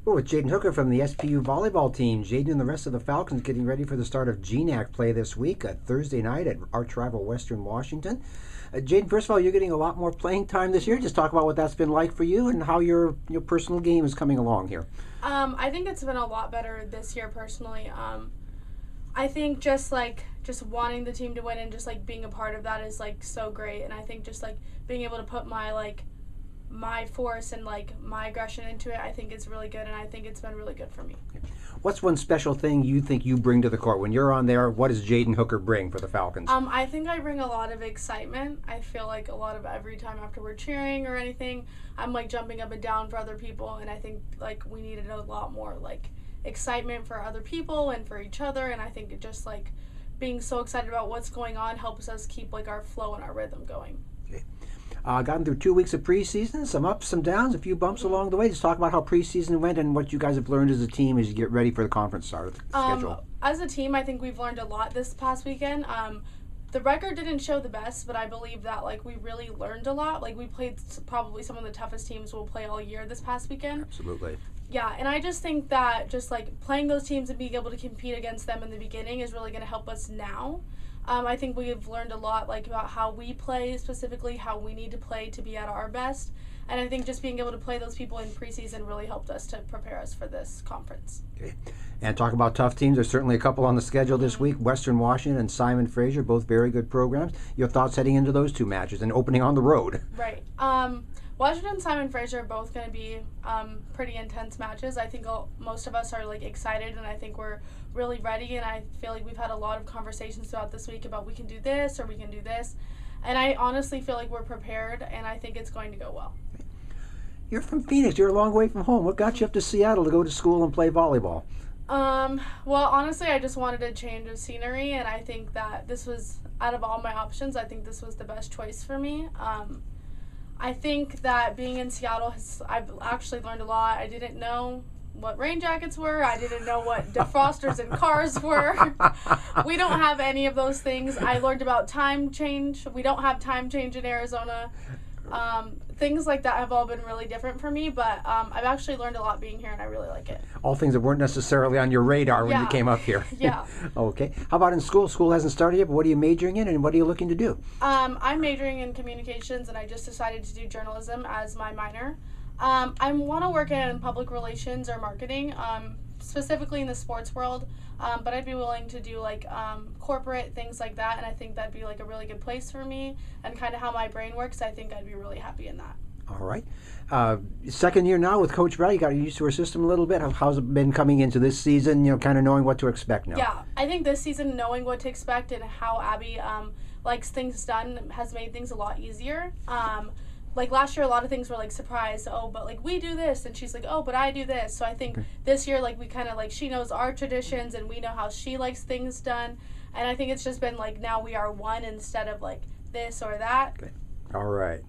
We're with Jaeden Hooker from the SPU volleyball team. Jaeden and the rest of the Falcons getting ready for the start of GNAC play this week, Thursday night at arch rival Western Washington. Jaeden, first of all, you're getting a lot more playing time this year. Just talk about what that's been like for you and how your personal game is coming along here. I think it's been a lot better this year personally. I think just wanting the team to win and just being a part of that is so great, and I think just being able to put my force and my aggression into it, I think it's really good, and I think it's been really good for me. What's one special thing you think you bring to the court when you're on there? What does Jaeden Hooker bring for the Falcons? I think I bring a lot of excitement. I feel like a lot of every time after we're cheering or anything, I'm jumping up and down for other people, and I think we needed a lot more excitement for other people and for each other, and I think it just being so excited about what's going on helps us keep our flow and our rhythm going. Okay. Gotten through 2 weeks of preseason, some ups, some downs, a few bumps along the way. Just talk about how preseason went and what you guys have learned as a team as you get ready for the conference schedule. As a team, I think we've learned a lot this past weekend. The record didn't show the best, but I believe that we really learned a lot. We played probably some of the toughest teams we'll play all year this past weekend. Absolutely. Yeah, and I just think that just playing those teams and being able to compete against them in the beginning is really going to help us now. I think we've learned a lot about how we play, specifically how we need to play to be at our best. And I think just being able to play those people in preseason really helped us to prepare us for this conference. Okay. And talk about tough teams. There's certainly a couple on the schedule this week. Western Washington and Fraser, both very good programs. Your thoughts heading into those two matches and opening on the road? Right. Washington and Fraser are both going to be pretty intense matches. I think most of us are excited, and I think we're really ready, and I feel we've had a lot of conversations throughout this week about we can do this or we can do this, and I honestly feel we're prepared, and I think it's going to go well. You're from Phoenix. You're a long way from home. What got you up to Seattle to go to school and play volleyball? Well, honestly, I just wanted a change of scenery, and I think that this was, out of all my options, I think this was the best choice for me. I think that being in Seattle, I've actually learned a lot. I didn't know what rain jackets were. I didn't know what defrosters in cars were. We don't have any of those things. I learned about time change. We don't have time change in Arizona. Things like that have all been really different for me, but I've actually learned a lot being here, and I really like it. All things that weren't necessarily on your radar when you came up here. Yeah. Okay. How about in school? School hasn't started yet, but what are you majoring in, and what are you looking to do? I'm majoring in communications, and I just decided to do journalism as my minor. I want to work in public relations or marketing, specifically in the sports world, but I'd be willing to do corporate things like that, and I think that'd be a really good place for me and kind of how my brain works. I think I'd be really happy in that. All right. Second year now with Coach Bradley. You got used to her system a little bit. How's it been coming into this season, kind of knowing what to expect now? Yeah, I think this season knowing what to expect and how Abby likes things done has made things a lot easier. Last year, a lot of things were surprise. Oh, but we do this, and she's oh, but I do this. So I think this year, we kind of she knows our traditions, and we know how she likes things done. And I think it's just been now we are one instead of this or that. Okay. All right.